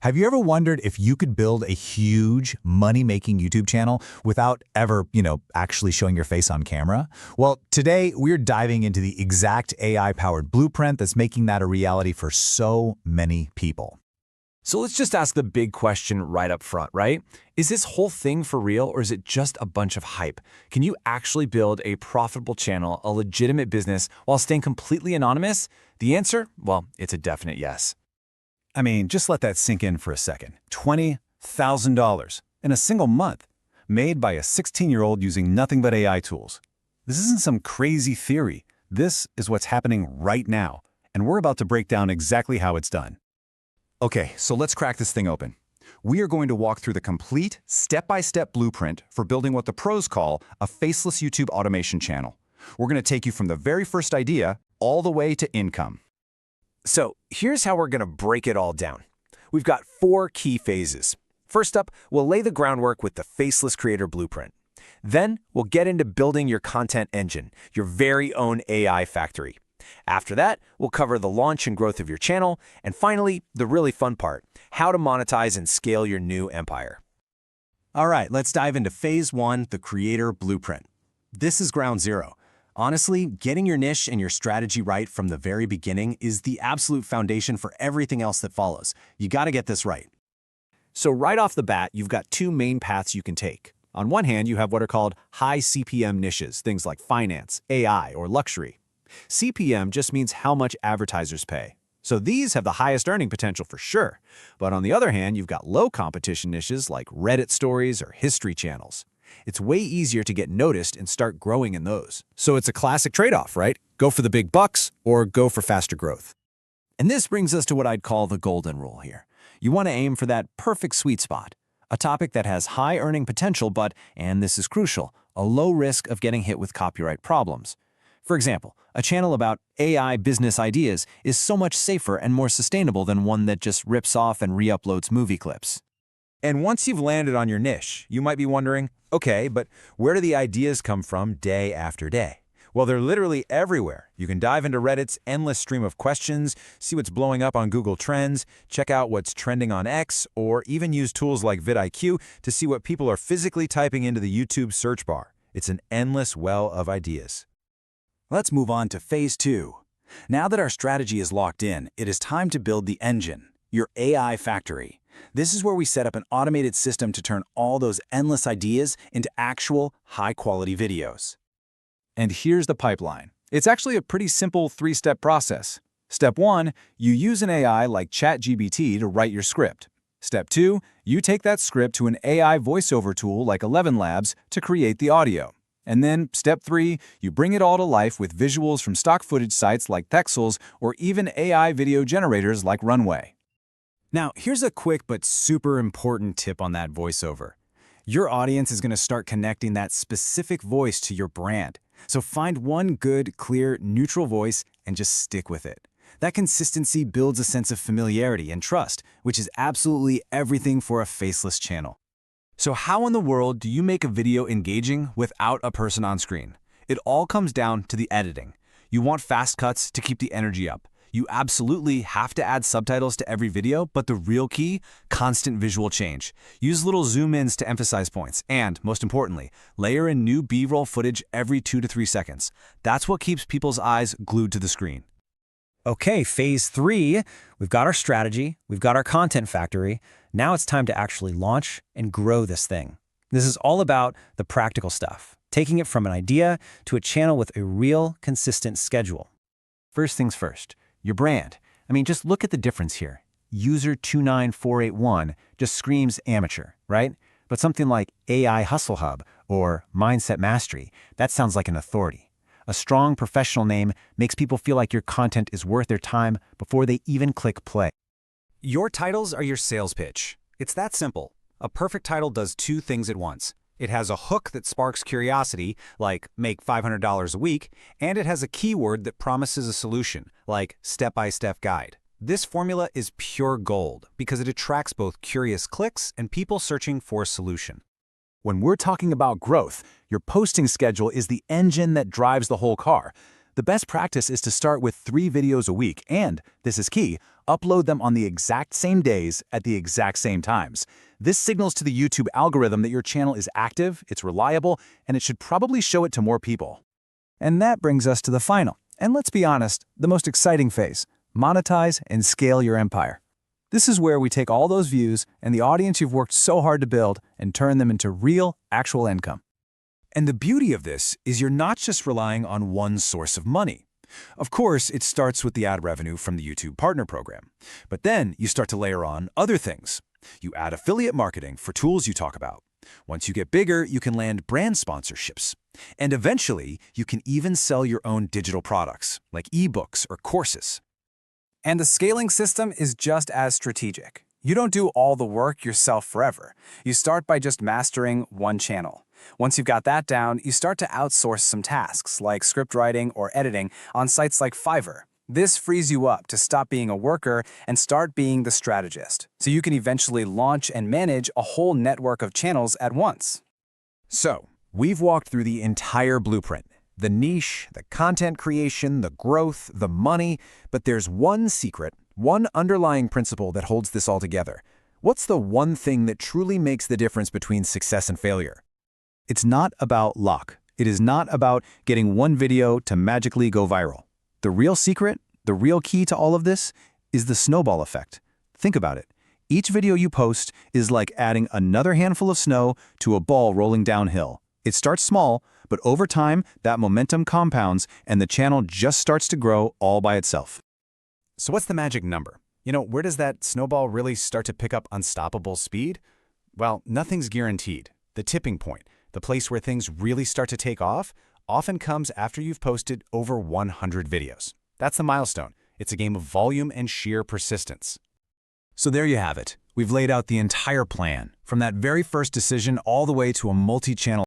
Have you ever wondered if you could build a huge money-making YouTube channel without ever, actually showing your face on camera? Well, today we're diving into the exact AI-powered blueprint that's making that a reality for so many people. So let's just ask the big question right up front, right? Is this whole thing for real, or is it just a bunch of hype? Can you actually build a profitable channel, a legitimate business, while staying completely anonymous? The answer? Well, it's a definite yes. I mean, just let that sink in for a second. $20,000 in a single month, made by a 16-year-old using nothing but AI tools. This isn't some crazy theory. This is what's happening right now, and we're about to break down exactly how it's done. Okay, so let's crack this thing open. We are going to walk through the complete step-by-step blueprint for building what the pros call a faceless YouTube automation channel. We're going to take you from the very first idea all the way to income. So here's how we're going to break it all down. We've got 4 key phases. First up, we'll lay the groundwork with the Faceless Creator Blueprint. Then we'll get into building your content engine, your very own AI factory. After that, we'll cover the launch and growth of your channel, and finally, the really fun part, how to monetize and scale your new empire. All right, let's dive into Phase 1, the Creator Blueprint. This is ground zero. Honestly, getting your niche and your strategy right from the very beginning is the absolute foundation for everything else that follows. You got to get this right. So right off the bat, you've got 2 main paths you can take. On one hand, you have what are called high CPM niches, things like finance, AI, or luxury. CPM just means how much advertisers pay. So these have the highest earning potential for sure. But on the other hand, you've got low competition niches like Reddit stories or history channels. It's way easier to get noticed and start growing in those. So it's a classic trade-off, right? Go for the big bucks or go for faster growth. And this brings us to what I'd call the golden rule here. You want to aim for that perfect sweet spot, a topic that has high earning potential but, and this is crucial, a low risk of getting hit with copyright problems. For example, a channel about AI business ideas is so much safer and more sustainable than one that just rips off and re-uploads movie clips. And once you've landed on your niche, you might be wondering, okay, but where do the ideas come from day after day? Well, they're literally everywhere. You can dive into Reddit's endless stream of questions, see what's blowing up on Google Trends, check out what's trending on X, or even use tools like vidIQ to see what people are physically typing into the YouTube search bar. It's an endless well of ideas. Let's move on to Phase 2. Now that our strategy is locked in, it is time to build the engine, your AI factory. This is where we set up an automated system to turn all those endless ideas into actual, high-quality videos. And here's the pipeline. It's actually a pretty simple 3-step process. Step 1, you use an AI like ChatGPT to write your script. Step 2, you take that script to an AI voiceover tool like 11 Labs to create the audio. And then, Step 3, you bring it all to life with visuals from stock footage sites like Pexels or even AI video generators like Runway. Now, here's a quick but super important tip on that voiceover. Your audience is going to start connecting that specific voice to your brand. So find one good, clear, neutral voice and just stick with it. That consistency builds a sense of familiarity and trust, which is absolutely everything for a faceless channel. So how in the world do you make a video engaging without a person on screen? It all comes down to the editing. You want fast cuts to keep the energy up. You absolutely have to add subtitles to every video, but the real key, constant visual change. Use little zoom-ins to emphasize points, and, most importantly, layer in new B-roll footage every 2 to 3 seconds. That's what keeps people's eyes glued to the screen. Okay, Phase 3, we've got our strategy, we've got our content factory. Now it's time to actually launch and grow this thing. This is all about the practical stuff, taking it from an idea to a channel with a real, consistent schedule. First things first. Your brand. I mean, just look at the difference here. User29481 just screams amateur, right? But something like AI Hustle Hub or Mindset Mastery, that sounds like an authority. A strong professional name makes people feel like your content is worth their time before they even click play. Your titles are your sales pitch. It's that simple. A perfect title does 2 things at once. It has a hook that sparks curiosity, like make $500 a week, and it has a keyword that promises a solution, like step-by-step guide. This formula is pure gold because it attracts both curious clicks and people searching for a solution. When we're talking about growth, your posting schedule is the engine that drives the whole car. The best practice is to start with 3 videos a week and, this is key, upload them on the exact same days at the exact same times. This signals to the YouTube algorithm that your channel is active, it's reliable, and it should probably show it to more people. And that brings us to the final, and let's be honest, the most exciting phase: monetize and scale your empire. This is where we take all those views and the audience you've worked so hard to build and turn them into real, actual income. And the beauty of this is you're not just relying on one source of money. Of course, it starts with the ad revenue from the YouTube Partner Program. But then you start to layer on other things. You add affiliate marketing for tools you talk about. Once you get bigger, you can land brand sponsorships. And eventually, you can even sell your own digital products, like ebooks or courses. And the scaling system is just as strategic. You don't do all the work yourself forever. You start by just mastering one channel. Once you've got that down, you start to outsource some tasks, like script writing or editing, on sites like Fiverr. This frees you up to stop being a worker and start being the strategist, so you can eventually launch and manage a whole network of channels at once. So, we've walked through the entire blueprint. The niche, the content creation, the growth, the money, but there's one secret, one underlying principle that holds this all together. What's the one thing that truly makes the difference between success and failure? It's not about luck. It is not about getting one video to magically go viral. The real secret, the real key to all of this, is the snowball effect. Think about it. Each video you post is like adding another handful of snow to a ball rolling downhill. It starts small, but over time, that momentum compounds and the channel just starts to grow all by itself. So what's the magic number? Where does that snowball really start to pick up unstoppable speed? Well, nothing's guaranteed. The tipping point, the place where things really start to take off, often comes after you've posted over 100 videos. That's the milestone. It's a game of volume and sheer persistence. So there you have it. We've laid out the entire plan, from that very first decision all the way to a multi-channel